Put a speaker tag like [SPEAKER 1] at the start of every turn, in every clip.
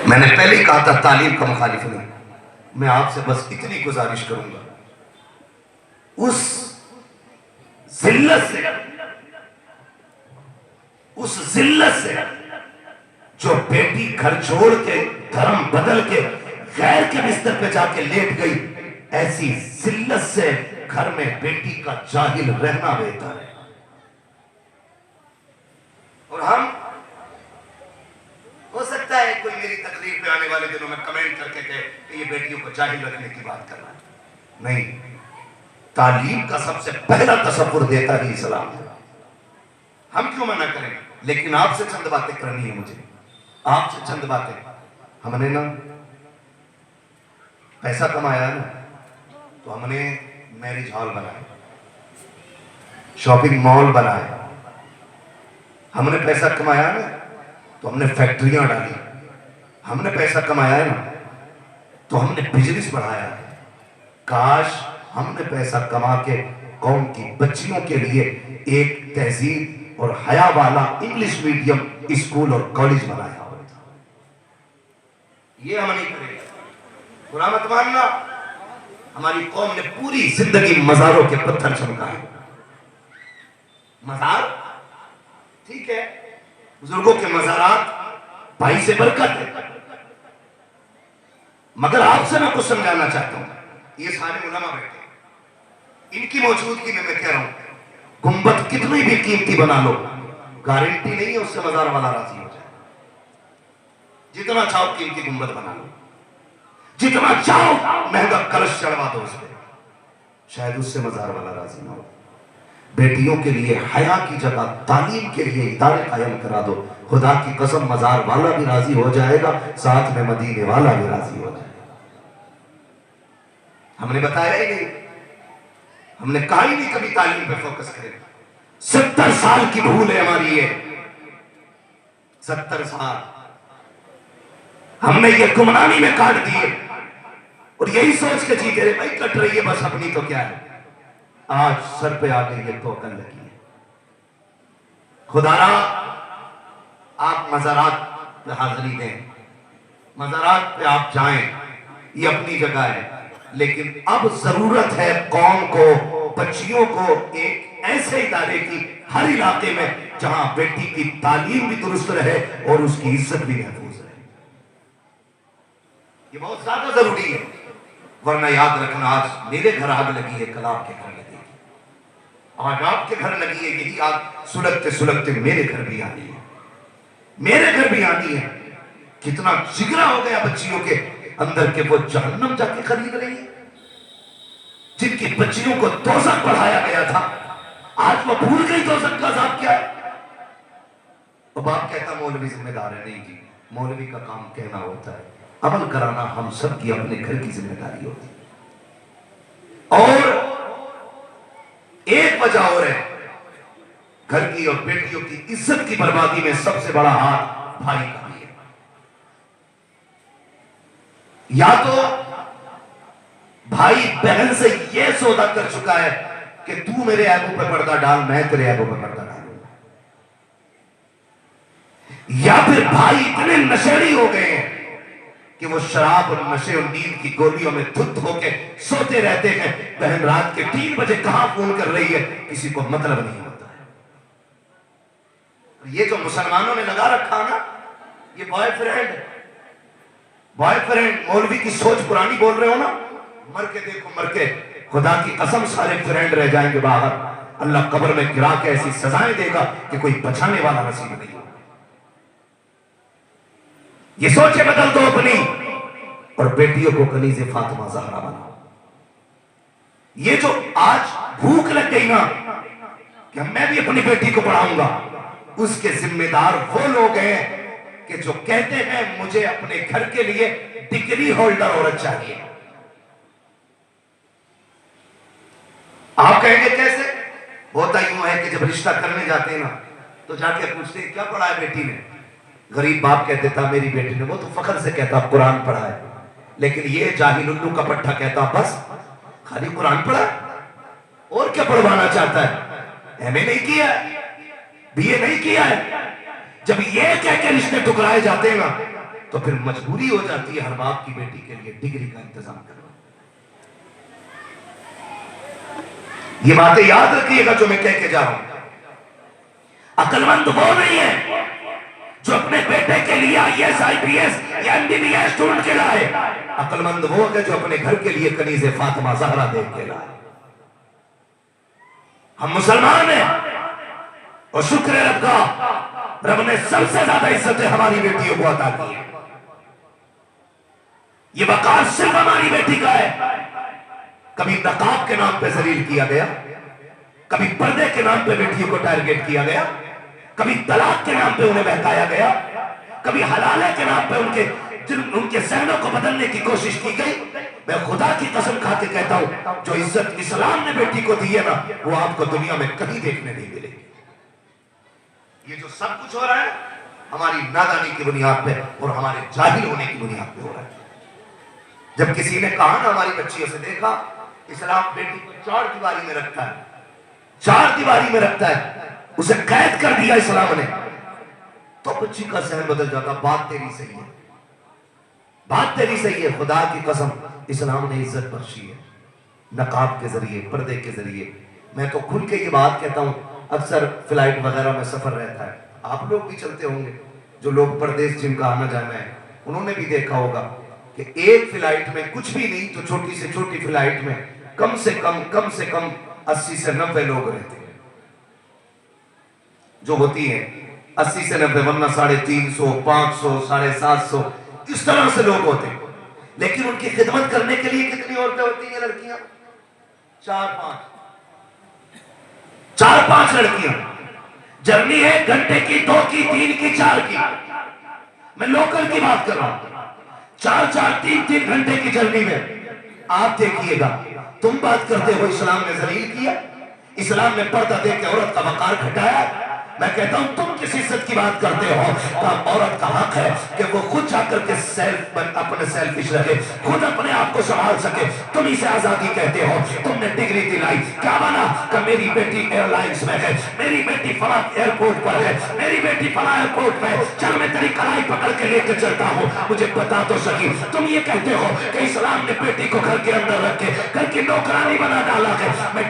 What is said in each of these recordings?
[SPEAKER 1] میں نے پہلے ہی کہا تھا تعلیم کا مخالف نہیں. میں آپ سے بس اتنی گزارش کروں گا، اس ذلت سے جو بیٹی گھر چھوڑ کے دھرم بدل کے غیر کے بستر پہ جا کے لیٹ گئی، ایسی ذلت سے گھر میں بیٹی کا جاہل رہنا بہتر ہے. اور ہم ہو سکتا ہے کوئی میری تقریر پہ آنے والے دنوں میں کمنٹ کر کے کہے کہ یہ بیٹیوں کو جاہل رکھنے کی بات کر رہا ہے. نہیں، تعلیم کا سب سے پہلا تصور دیتا ہی اسلام ہے. ہم کیوں منع کریں؟ لیکن آپ سے چند باتیں کرنی ہے مجھے، آپ سے چند باتیں. ہم نے نا پیسہ کمایا نا، تو ہم نے میرج ہال بنایا، شاپنگ مال بنایا. ہم نے پیسہ کمایا نا تو ہم نے فیکٹریاں ڈالی. ہم نے پیسہ کمایا ہے نا تو ہم نے بزنس بڑھایا. کاش ہم نے پیسہ کما کے قوم کی بچیوں کے لیے ایک تہذیب اور حیا والا انگلش میڈیم اسکول اور کالج بنایا ہوتا. یہ ہم نہیں کریں گے. برا مت ماننا، ہماری قوم نے پوری زندگی مزاروں کے پتھر چمکائے. مزار ٹھیک ہے، بزرگوں کے مزارات بھائی سے برکت ہے، مگر آپ سے میں کچھ سمجھانا چاہتا ہوں. یہ سارے علماء بیٹھے ہیں، ان کی موجودگی میں کہہ رہا ہوں، گنبد کتنی بھی قیمتی بنا لو، گارنٹی نہیں ہے اس سے مزار والا راضی ہو جائے. جتنا چاہو قیمتی گنبد بنا لو، جتنا چاہو مہنگا کلش چڑھوا دو اس پہ، شاید اس سے مزار والا راضی نہ ہو. بیٹیوں کے لیے حیا کی جگہ تعلیم کے لیے ادارے قائم کرا دو، خدا کی قسم مزار والا بھی راضی ہو جائے گا، ساتھ میں مدینے والا بھی راضی ہو جائے گا. ہم نے بتایا ہی نہیں، ہم نے کہا ہی نہیں کبھی تعلیم پہ فوکس کریں. 70 سال کی بھول ہے ہماری یہ، 70 سال ہم نے یہ گمنامی میں کاٹ دیے اور یہی سوچ کے جیتے رہے بھائی کٹ رہی ہے بس اپنی تو کیا ہے. آج سر پہ آ گئی یہ تو عقل لگی ہے. خدا را آپ مزارات پہ حاضری دیں، مزارات پہ آپ جائیں، یہ اپنی جگہ ہے، لیکن اب ضرورت ہے قوم کو، بچیوں کو ایک ایسے ادارے کی ہر علاقے میں جہاں بیٹی کی تعلیم بھی درست رہے اور اس کی عزت بھی محفوظ رہے. یہ بہت زیادہ ضروری ہے، ورنہ یاد رکھنا آج میرے گھر آگ لگی ہے، کل آپ کے گھر لگے گی. آج آپ کے گھر لگی ہے، یہی آگ سلگتے سلگتے میرے گھر بھی آنی ہے، میرے گھر بھی آنی ہے. کتنا جگرا ہو گیا بچیوں کے اندر کہ وہ جہنم جا کے خرید رہی ہے. جن کی بچیوں کو دوزخ پڑھایا گیا تھا آج وہ بھول گئی دوزخ کا عذاب کیا ہے. تو باپ کہتا مولوی ذمہ دار ہے. نہیں جی، مولوی کا کام کہنا ہوتا ہے، عمل کرانا ہم سب کی اپنے گھر کی ذمہ داری ہوتی ہے. اور ایک وجہ اور ہے، گھر کی اور بیٹیوں کی عزت کی بربادی میں سب سے بڑا ہاتھ بھائی کا بھی ہے. یا تو بھائی بہن سے یہ سودا کر چکا ہے کہ تو میرے عیبوں پہ پردہ ڈال، میں تیرے عیبوں پہ پردہ ڈالوں، یا پھر بھائی اتنے نشیڑی ہو گئے ہیں کہ وہ شراب اور نشے اور نیند کی گولیوں میں دھت ہو کے سوتے رہتے ہیں. بہن رات کے 3 بجے کہاں فون کر رہی ہے کسی کو مطلب نہیں ہوتا ہے. یہ جو مسلمانوں نے لگا رکھا نا، یہ بوائے فرینڈ مولوی کی سوچ پرانی بول رہے ہو نا، مر کے دیکھو، مر کے خدا کی قسم سارے فرینڈ رہ جائیں گے باہر. اللہ قبر میں گرا کے ایسی سزائیں دے گا کہ کوئی بچانے والا نصیب نہیں ہوگا. یہ سوچے بدل دو اپنی، اور بیٹیوں کو کنیز فاطمہ زہرا بناؤ. یہ جو آج بھوک لگ گئی نا کہ میں بھی اپنی بیٹی کو پڑھاؤں گا، اس کے ذمہ دار وہ لوگ ہیں کہ جو کہتے ہیں مجھے اپنے گھر کے لیے ڈگری ہولڈر عورت چاہیے. آپ کہیں گے کیسے؟ ہوتا یوں ہے کہ جب رشتہ کرنے جاتے ہیں نا تو جا کے پوچھتے ہیں کیا پڑھا ہے بیٹی نے. غریب باپ کہتے تھا میری بیٹی نے، وہ تو فخر سے کہتا قرآن پڑھا ہے. لیکن یہ جاہل الو کا پٹھا کہتا بس خالی قرآن پڑھا ہے، اور کیا پڑھوانا چاہتا ہے؟ ایم اے نہیں کیا ہے، بی اے نہیں کیا ہے. جب یہ کہہ کے رشتے ٹکرائے جاتے ہیں نا تو پھر مجبوری ہو جاتی ہے ہر باپ کی بیٹی کے لیے ڈگری کا انتظام کرنا. یہ باتیں یاد رکھیے گا جو میں کہہ کے جا رہا ہوں. عقل مند وہ نہیں ہے جو اپنے بیٹے کے لیے I S I P S یا ایم بی بی ایس ڈھونڈ کے لائے. عقل مند وہ ہے جو اپنے گھر کے لیے کنیز فاطمہ زہرا دیکھ کے لائے. ہم مسلمان ہیں اور شکر ہے رب کا، رب نے سب سے زیادہ عزت ہماری بیٹیوں کو عطا کی ہے. یہ وقار صرف ہماری بیٹی کا ہے. کبھی نقاب کے نام پہ ذلیل کیا گیا، کبھی پردے کے نام پہ بیٹیوں کو ٹارگیٹ کیا گیا، کبھی طلاق کے نام پہ انہیں بہکایا گیا، کبھی حلالے کے نام پہ ان کے ذہنوں کو بدلنے کی کوشش کی گئی. میں خدا کی قسم کھا کے کہتا ہوں جو عزت اسلام نے بیٹی کو دی ہے نا وہ آپ کو دنیا میں کبھی دیکھنے نہیں ملے گی. یہ جو سب کچھ ہو رہا ہے ہماری نادانی کی بنیاد پہ اور ہمارے جاہل ہونے کی بنیاد پہ ہو رہا ہے. جب کسی نے کہا نا ہماری بچیوں سے، دیکھا اسلام بیٹی کو چار دیواری میں رکھتا ہے، چار دیواری میں رکھتا ہے، اسے قید کر دیا اسلام نے، تو بچی کا ذہن بدل جاتا. بات تیری صحیح ہے، بات تیری صحیح ہے. خدا کی قسم اسلام نے عزت بخشی ہے نقاب کے ذریعے، پردے کے ذریعے. میں تو کھل کے یہ بات کہتا ہوں، اکثر فلائٹ وغیرہ میں سفر رہتا ہے، آپ لوگ بھی چلتے ہوں گے، جو لوگ پردیس جن کا آنا جانا ہے انہوں نے بھی دیکھا ہوگا کہ ایک فلائٹ میں کچھ بھی نہیں تو چھوٹی سے چھوٹی فلائٹ میں کم سے کم 80 سے 90 لوگ رہتے ہیں، جو ہوتی ہیں 80 سے 90، ورنہ 350 500 750 اس طرح سے لوگ ہوتے ہیں. لیکن ان کی خدمت کرنے کے لیے کتنی عورتیں ہوتی ہیں لڑکیاں؟ 4-5 لڑکیاں. جرنی ہے گھنٹے کی، 2 کی، 3 کی، 4 کی. میں لوکل کی بات کر رہا ہوں. 4 3 گھنٹے کی جرنی میں آپ دیکھیے گا. تم بات کرتے ہو اسلام نے ذلیل کیا، اسلام نے پردہ دے کے عورت کا وقار گھٹایا. میں کہتا ہوں تم کس عزت کی بات کرتے ہو؟ عورت کا حق ہے کہ وہ خود جا کر کے اپنے سیلفش رکھے، خود اپنے آپ کو سنبھال سکے. تم اسے آزادی کہتے ہو. تم نے ڈگری دلائی، کیا بنا کہ میری بیٹی ایئر لائنز میں ہے، میری بیٹی فلاں ایئرپورٹ پر ہے، میری بیٹی فلاں ایئرپورٹ میں، چل میں تیری کلائی پکڑ کے لے کے چلتا ہوں. مجھے بتا تو سکی. تم یہ کہتے ہو کہ اسلام نے بیٹی کو گھر کے اندر رکھ کے گھر کی نوکرانی بنا ڈالا ہے. میں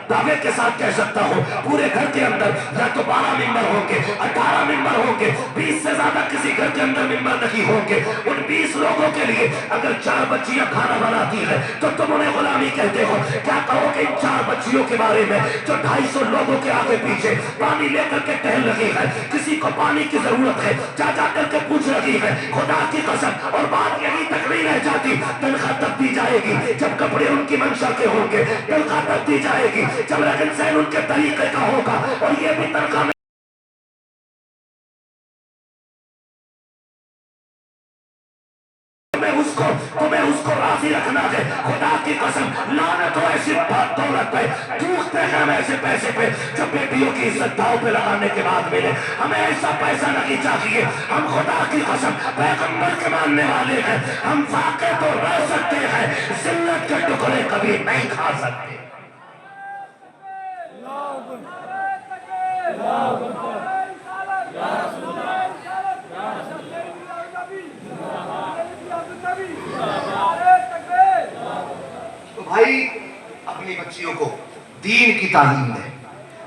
[SPEAKER 1] دعوے کے ساتھ کہہ سکتا ہوں پورے گھر کے اندر یا تو 12 ممبر ہوں گے، 18 ممبر ہوں گے، 20 سے زیادہ کسی گھر کے اندر ممبر نہیں ہوں گے. ان 20 لوگوں کے لیے اگر 4 بچیاں کھانا بناتی ہیں تو تم انہیں غلامی کہتے ہو. کیا کہو گے ان 4 بچیوں کے بارے میں جو 250 لوگوں کے آگے پیچھے پانی لے کر کے ٹہل رہی ہے؟ کسی کو پانی کی ضرورت ہے، جا کر کے پوچھ رہی ہے. خدا کی قسم، اور بات یہی تک نہیں رہ جاتی، تنخواہ تب دی جائے گی جب کپڑے ان کی منشا کے ہوں گے، تنخواہ تب دی جائے گی جب رہن سہن ان کے طریقے کا ہوگا، اور یہ بھی تنخواہ تمہیں اس کو راضی رکھنا ہے. خدا کی قسم لعنت ہو ایسی بات دولت پہ، دوستے ہیں ہم ایسے پیسے پہ جو بیٹیوں کی عزت داؤ پہ لگانے کے بعد ملے. ہمیں ایسا پیسہ نہیں چاہیے. ہم خدا کی قسم پیغمبر کے ماننے والے ہیں. ہم فاقے تو رہ سکتے ہیں، ذلت کے ٹکڑے کبھی نہیں کھا سکتے. تو بھائی اپنی بچیوں کو دین کی تعلیم دے،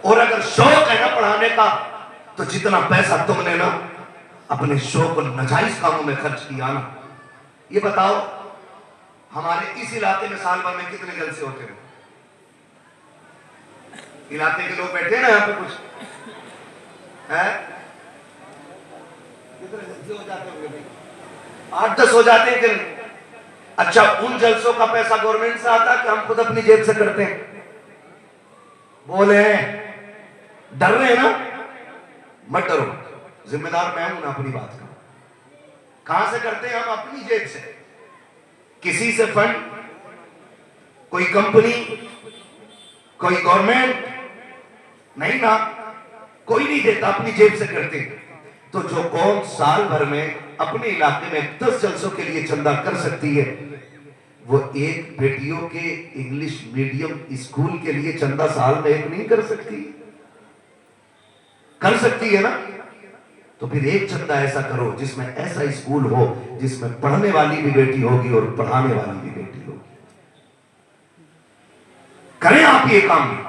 [SPEAKER 1] اور اگر شوق ہے نا پڑھانے کا تو جتنا پیسہ تم نے نا اپنے شوق اور ناجائز کاموں میں خرچ کیا نا، یہ بتاؤ ہمارے اس علاقے میں سال بھر میں کتنے جلسے ہوتے ہیں؟ علاقے کے لوگ بیٹھے نا یہاں پہ کچھ ہے، کتنے جلسے ہو جاتے ہوں گے؟ 8-10 ہو جاتے ہیں کہ نہیں؟ اچھا ان جلسوں کا پیسہ گورنمنٹ سے آتا کہ ہم خود اپنی جیب سے کرتے ہیں؟ بولے ڈر رہے ہیں نا؟ مت ڈرو، ذمہ دار میں ہوں نا اپنی بات کا. کہاں سے کرتے ہیں ہم؟ اپنی جیب سے. کسی سے فنڈ، کوئی کمپنی، کوئی گورنمنٹ نہیں نا، کوئی نہیں دیتا، اپنی جیب سے کرتے ہیں. تو جو قوم سال بھر میں اپنے علاقے میں 10 جلسوں کے لیے چندہ کر سکتی ہے، وہ ایک بیٹیوں کے انگلش میڈیم اسکول کے لیے چندہ سال میں ایک نہیں کر سکتی؟ کر سکتی ہے نا؟ تو پھر ایک چندہ ایسا کرو جس میں ایسا اسکول ہو جس میں پڑھنے والی بھی بیٹی ہوگی اور پڑھانے والی بھی بیٹی ہوگی. کریں آپ یہ کام بھی.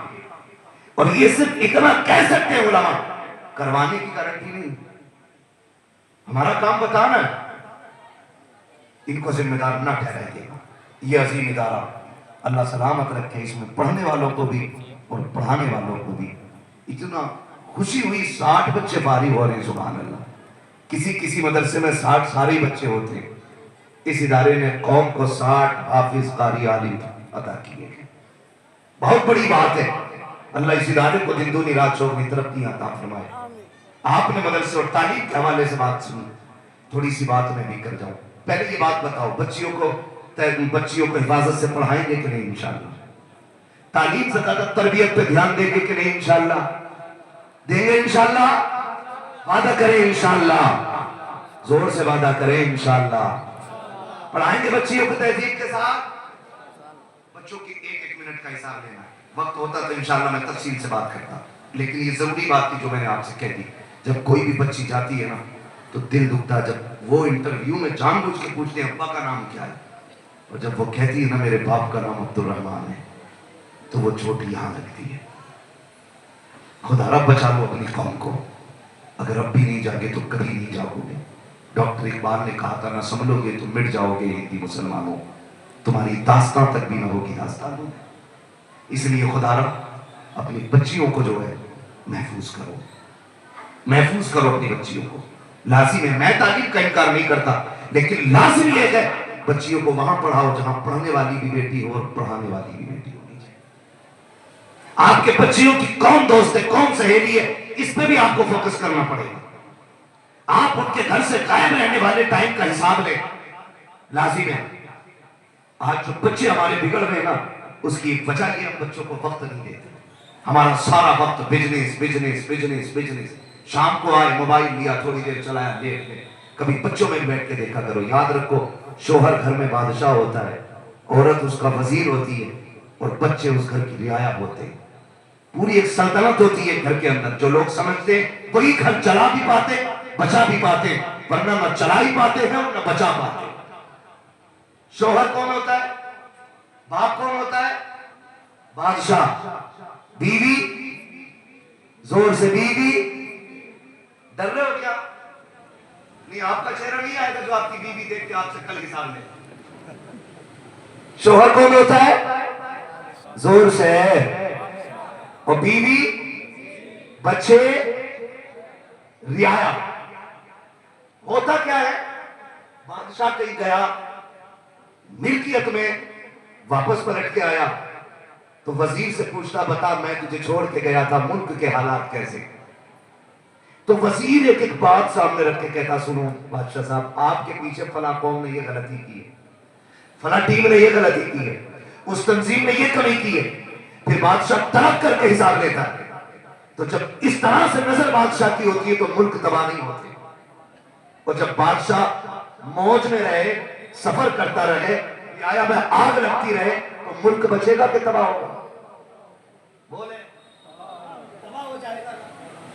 [SPEAKER 1] اور یہ صرف اتنا کہہ سکتے ہیں علماء, کروانے کی گارنٹی نہیں. ہمارا کام بتانا ہے. ان کو ذمہ دار نہ ٹھہرائیے گا. یہ عظیم ادارہ اللہ سلامت رکھے, اس میں پڑھنے والوں کو بھی اور پڑھانے والوں کو بھی. اتنا خوشی ہوئی, 60 بچے فارغ ہو رہے ہیں, سبحان اللہ. کسی مدرسے میں 60 سارے بچے ہوتے ہیں. اس ادارے نے قوم کو 60 حافظ قاری عالم عطا کیے ہیں. بہت بڑی بات ہے. اللہ اس ادارے کو دن دنیا رات چوگنی ترقی عطا فرمائے. آپ نے مدرسے اور تعلیم کے حوالے سے بات سنی, تھوڑی سی بات میں بھی کر جاؤں. پہلے یہ بات بتاؤ, بچیوں کو حفاظت سے پڑھائیں گے کہ نہیں انشاءاللہ؟ تعلیم سے زیادہ تربیت پہ دھیان دیں گے کہ نہیں انشاءاللہ؟ دیں گے انشاءاللہ؟ وعدہ کریں انشاءاللہ, زور سے وعدہ کریں انشاءاللہ. پڑھائیں گے بچیوں کو تہذیب کے ساتھ. بچوں کی ایک منٹ کا حساب لینا ہے. وقت ہوتا تو انشاءاللہ میں تفصیل سے بات کرتا, لیکن یہ ضروری بات تھی جو میں نے آپ سے کہہ دی. جب کوئی بھی بچی جاتی ہے نا تو دل دکھتا, جب وہ انٹرویو میں جان بوجھ کے پوچھتے ہیں ابا کا نام کیا ہے, اور جب وہ کہتی ہے نا میرے باپ کا نام عبد الرحمن ہے, تو وہ چوٹ یہاں لگتی ہے. خدا رب بچا لو اپنی قوم کو. اگر اب بھی نہیں جاگے تو کبھی نہیں جاگو گے. ڈاکٹر اقبال نے کہا تھا, نہ سنبھلو گے تو مٹ جاؤ گے ہندی مسلمانوں, تمہاری داستان تک بھی نہ ہوگی داستانوں. اس لیے خدا رب اپنی بچیوں کو جو ہے محفوظ کرو, محفوظ کرو اپنی بچیوں کو. لازم ہے, میں تعلیم کا انکار نہیں کرتا, لیکن لازم یہ ہے بچیوں کو وہاں پڑھاؤ جہاں پڑھنے والی بھی بیٹی ہو اور پڑھانے والی بھی بیٹی ہونی چاہیے. آپ کے بچیوں کی کون دوست ہے, کون سہیلی ہے, اس پہ بھی آپ کو فوکس کرنا پڑے گا. آپ ان کے گھر سے قائم رہنے والے ٹائم کا حساب لیں. لازم ہے. آج جو بچے ہمارے بگڑ رہے ہیں نا, اس کی ایک وجہ یہ ہم بچوں کو وقت نہیں دیتے. ہمارا سارا وقت بزنس بزنس بزنس بزنس. شام کو آئے موبائل لیا, تھوڑی دیر چلایا, لیٹ گئے. کبھی بچوں میں بیٹھ کے دیکھا کرو. یاد رکھو, شوہر گھر میں بادشاہ ہوتا ہے, عورت اس کا وزیر ہوتی ہے, اور بچے اس گھر کی رعایا ہوتے ہیں. پوری ایک سلطنت ہوتی ہے گھر کے اندر. جو لوگ سمجھتے ہیں وہی گھر چلا بھی پاتے, بچا بھی پاتے, ورنہ نہ چلا ہی پاتے ہیں نہ بچا پاتے. شوہر کون ہوتا ہے؟ باپ کون ہوتا ہے؟ بادشاہ. بیوی, زور سے بیوی. ڈر رہے ہو کیا؟ نہیں, آپ کا چہرہ نہیں آئے گا جو آپ کی بیوی دیکھ کے آپ سے کل حساب لے. شوہر کون ہوتا ہے؟ زور سے. اور بیوی, بچے, رعایا. ہوتا کیا ہے, بادشاہ کہیں گیا, ملکیت میں واپس پلٹ کے آیا تو وزیر سے پوچھتا, بتا میں تجھے چھوڑ کے گیا تھا, ملک کے حالات کیسے؟ تو وزیر ایک بات سامنے رکھ کے کہتا, سنو بادشاہ صاحب, آپ کے پیچھے فلاں قوم نے یہ غلطی کی ہے, فلاں ٹیم نے یہ غلطی کی ہے, اس تنظیم نے یہ کمی کی ہے. پھر بادشاہ طلب کر کے حساب لیتا ہے. تو جب اس طرح سے نظر بادشاہ کی ہوتی ہے تو ملک تباہ نہیں ہوتے. اور جب بادشاہ موج میں رہے, سفر کرتا رہے, آیا میں آگ لگتی رہے, تو ملک بچے گا کہ تباہ ہوگا؟ بولے تباہ ہو جائے گا.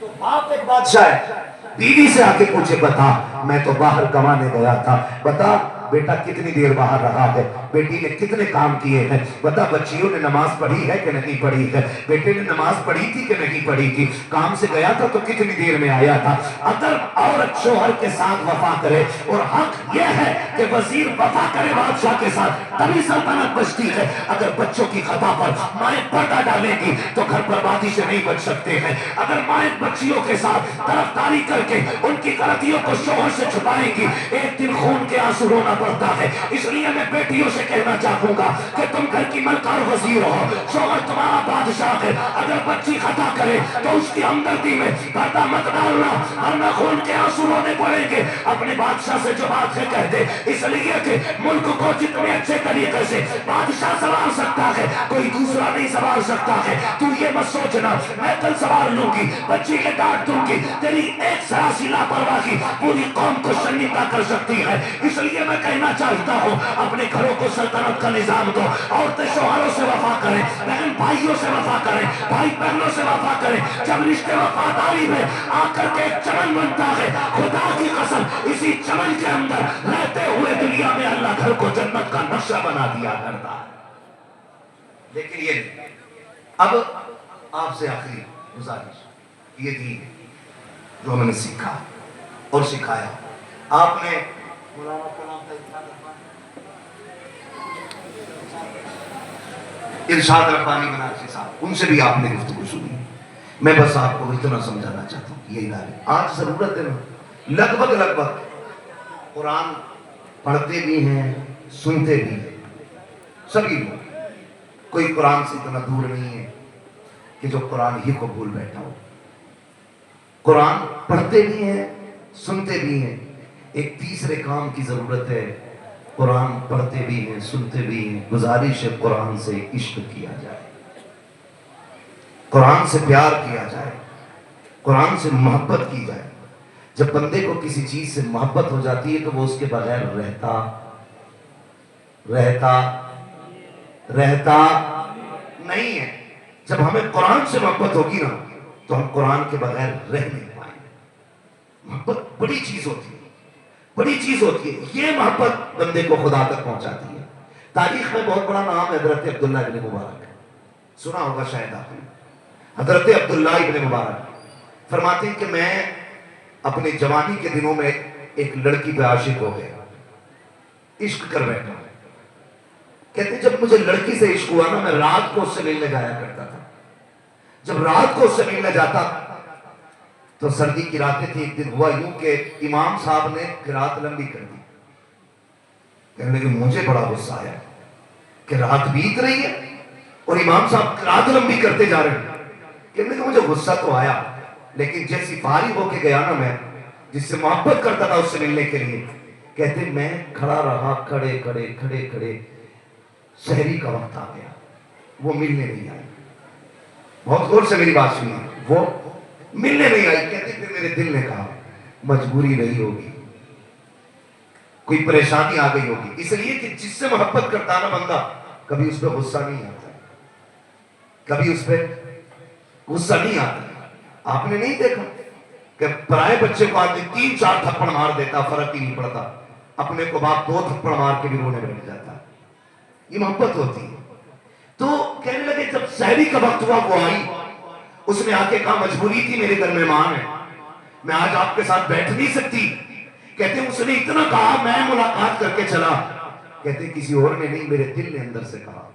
[SPEAKER 1] تو باپ ایک بادشاہ ہے, بیوی سے آ کے پوچھے, بتا میں تو باہر کمانے گیا تھا, بتا بیٹا کتنی دیر باہر رہا ہے, بیٹی نے کتنے کام کیے ہیں, بتا بچیوں نے نماز پڑھی ہے کہ نہیں پڑھی ہے, بیٹے نے نماز پڑھی تھی کہ نہیں پڑھی تھی, کام سے گیا تھا تو کتنی دیر میں آیا تھا. اگر عورت شوہر کے ساتھ وفا کرے, اور حق یہ ہے کہ وزیر وفا کرے بادشاہ کے ساتھ, تبھی سلطنت بچتی ہے. اگر بچوں کی خطا پر مائیں پردہ ڈالیں گی تو گھر بربادی سے نہیں بچ سکتے ہیں. اگر مائیں بچیوں کے ساتھ طرفداری کر کے ان کی غلطیوں کو شوہر سے چھپائیں گی, ایک دن خون کے آنسو رونا پڑتا ہے. اس لیے میں بیٹیوں سے کہنا چاہوں گا کہ تم گھر کی ملکہ وزیر ہو, شوہر تمہارا بادشاہ ہے. اگر بچی خطا کرے تو اس کی ہمدردی میں پردہ مت ڈالنا, ورنہ خون کے آنسو رونے پڑیں گے. اپنے بادشاہ سے جو بات ہے کہہ دے, اس لیے کہ ملک کو جتنے اچھے طریقے سے بادشاہ سنبھال سکتا ہے کوئی دوسرا نہیں سنبھال سکتا ہے. تو یہ مت سوچنا میں کل سنبھال لوں گی, بچی کے ڈانٹ دوں گی, تیری ایک ذرا سی لاپرواہی پوری قوم کو شرمندہ کر سکتی ہے. اس لیے میں کہنا چاہتا ہوں اپنے گھروں کو سلطنت کا نظام دو. عورتیں شوہروں سے وفا کریں, بہن بھائیوں سے وفا کریں, بھائی بہنوں سے وفا کریں. جب رشتے وفاداری میں آ کر کے ایک چمن بنتا ہے, خدا کی قسم اسی چمن کے اندر رہتے ہوئے دنیا میں اللہ گھر کو جنت کا نقشہ بنا دیا کرتا ہے. لیکن یہ اب آپ سے آخری گزارش یہ تھی جو ہم نے سیکھا اور سکھایا. آپ نے ارشاد ربانی بنارسی صاحب, ان سے بھی آپ نے گفتگو سنی. میں بس آپ کو اتنا سمجھانا چاہتا ہوں یہ ادارے آج ضرورت ہے نا, لگ بھگ قرآن پڑھتے بھی ہیں سنتے بھی ہیں سبھی لوگ. کوئی قرآن سے اتنا دور نہیں ہے کہ جو قرآن ہی کو بھول بیٹھا ہو. قرآن پڑھتے بھی ہیں سنتے بھی ہیں. ایک تیسرے کام کی ضرورت ہے, قرآن پڑھتے بھی ہیں سنتے بھی ہیں. گزارش ہے قرآن سے عشق کیا جائے, قرآن سے پیار کیا جائے, قرآن سے محبت کی جائے. جب بندے کو کسی چیز سے محبت ہو جاتی ہے تو وہ اس کے بغیر رہتا نہیں ہے. جب ہمیں قرآن سے محبت ہوگی نا تو ہم قرآن کے بغیر رہ نہیں پائیں گے. محبت بڑی چیز ہوتی ہے, بڑی چیز ہوتی ہے. یہ محبت بندے کو خدا تک پہنچاتی ہے. تاریخ میں بہت بڑا نام ہے حضرت عبداللہ ابن مبارک, سنا ہوگا شاید آپ نے. حضرت عبداللہ ابن مبارک فرماتے ہیں کہ میں اپنے جوانی کے دنوں میں ایک لڑکی پہ عاشق ہو گیا, عشق کر بیٹھا. کہتے ہیں جب مجھے لڑکی سے عشق ہوا نا میں رات کو اس سے ملنے جایا کرتا تھا. جب رات کو اس سے ملنے جاتا تو سردی کی راتیں تھی. ایک دن ہوا یوں کہ امام صاحب نے قرات لمبی کر دی. کہنے لگے مجھے بڑا غصہ آیا کہ رات بیت رہی ہے اور امام صاحب قرات لمبی کرتے جا رہے ہیں. کہنے لگے مجھے غصہ تو آیا لیکن جیسی فارغ ہو کے گیا نا میں جس سے محبت کرتا تھا اس سے ملنے کے لیے, کہتے میں کھڑا رہا کھڑے شہری کا وقت آ گیا, وہ ملنے نہیں آئی. بہت غور سے میری بات سنی, وہ ملنے نہیں آئی. کہتے پھر میرے دل نے کہا مجبوری رہی ہوگی, کوئی پریشانی آ گئی ہوگی. اس لیے کہ جس سے محبت کرتا نا بندہ کبھی اس پہ غصہ نہیں آتا, کبھی اس پہ غصہ نہیں آتا. آپ نے نہیں دیکھا کہ پرائے بچے کو آدمی 3-4 تھپڑ مار دیتا فرق ہی نہیں پڑتا, اپنے کو باپ 2 تھپڑ مار کے بھی رونے بیٹھ جاتا. یہ محبت ہوتی ہے. تو کہنے لگے جب سحری کا وقت ہوا وہ آئی, اس نے آ کے کہا مجبوری تھی میرے گھر مہمان ہے, میں آج آپ کے ساتھ بیٹھ نہیں سکتی. کہتے اس نے اتنا کہا میں ملاقات کر کے چلا. کہتے کسی اور نے نہیں, میرے دل نے اندر سے کہا,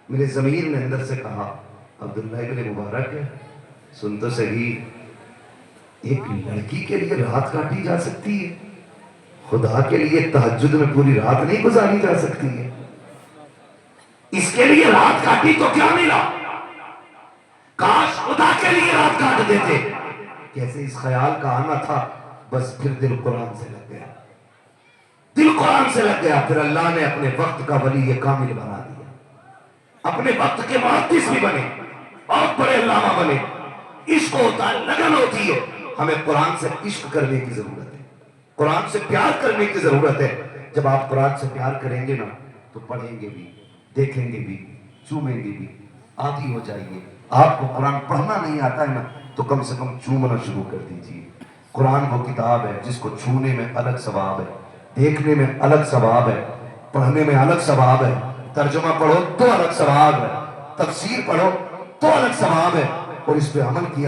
[SPEAKER 1] میرے ضمیر نے اندر سے کہا عبداللہ ابن مبارک ہے سن تو صحیح, ایک لڑکی کے لیے رات کاٹی جا سکتی ہے, خدا کے لیے تہجد میں پوری رات نہیں گزاری جا سکتی ہے. اس کے لیے رات کاٹی تو کیا ملا, کاش خدا کے لیے رات کاٹ دیتے. کیسے اس خیال کا آنا تھا, بس پھر دل قرآن سے لگ گیا, دل قرآن سے لگ گیا. پھر اللہ نے اپنے وقت کا ولی کامل بنا دیا, اپنے وقت کے محدث بھی بنے, بہت بڑے علامہ بنے. عشق ہوتا ہے, لگن ہوتی ہے. ہمیں قرآن سے عشق کرنے کی ضرورت ہے, قرآن سے پیار کرنے کی ضرورت ہے. جب آپ قرآن سے پیار کریں گے نا تو پڑھیں گے بھی, دیکھیں گے بھی, چومیں گے بھی, عادی ہو جائیں گے. آپ کو قرآن پڑھنا نہیں آتا ہے نا تو کم سے کم چومنا شروع کر دیجیے. قرآن وہ کتاب ہے جس کو چھونے میں الگ ثواب ہے, دیکھنے میں الگ ثواب ہے, پڑھنے میں الگ ثواب ہے, ترجمہ پڑھو تو الگ ثواب ہے, تفسیر پڑھو تو الگ ثواب ہے, اور اس پہ عمل کیا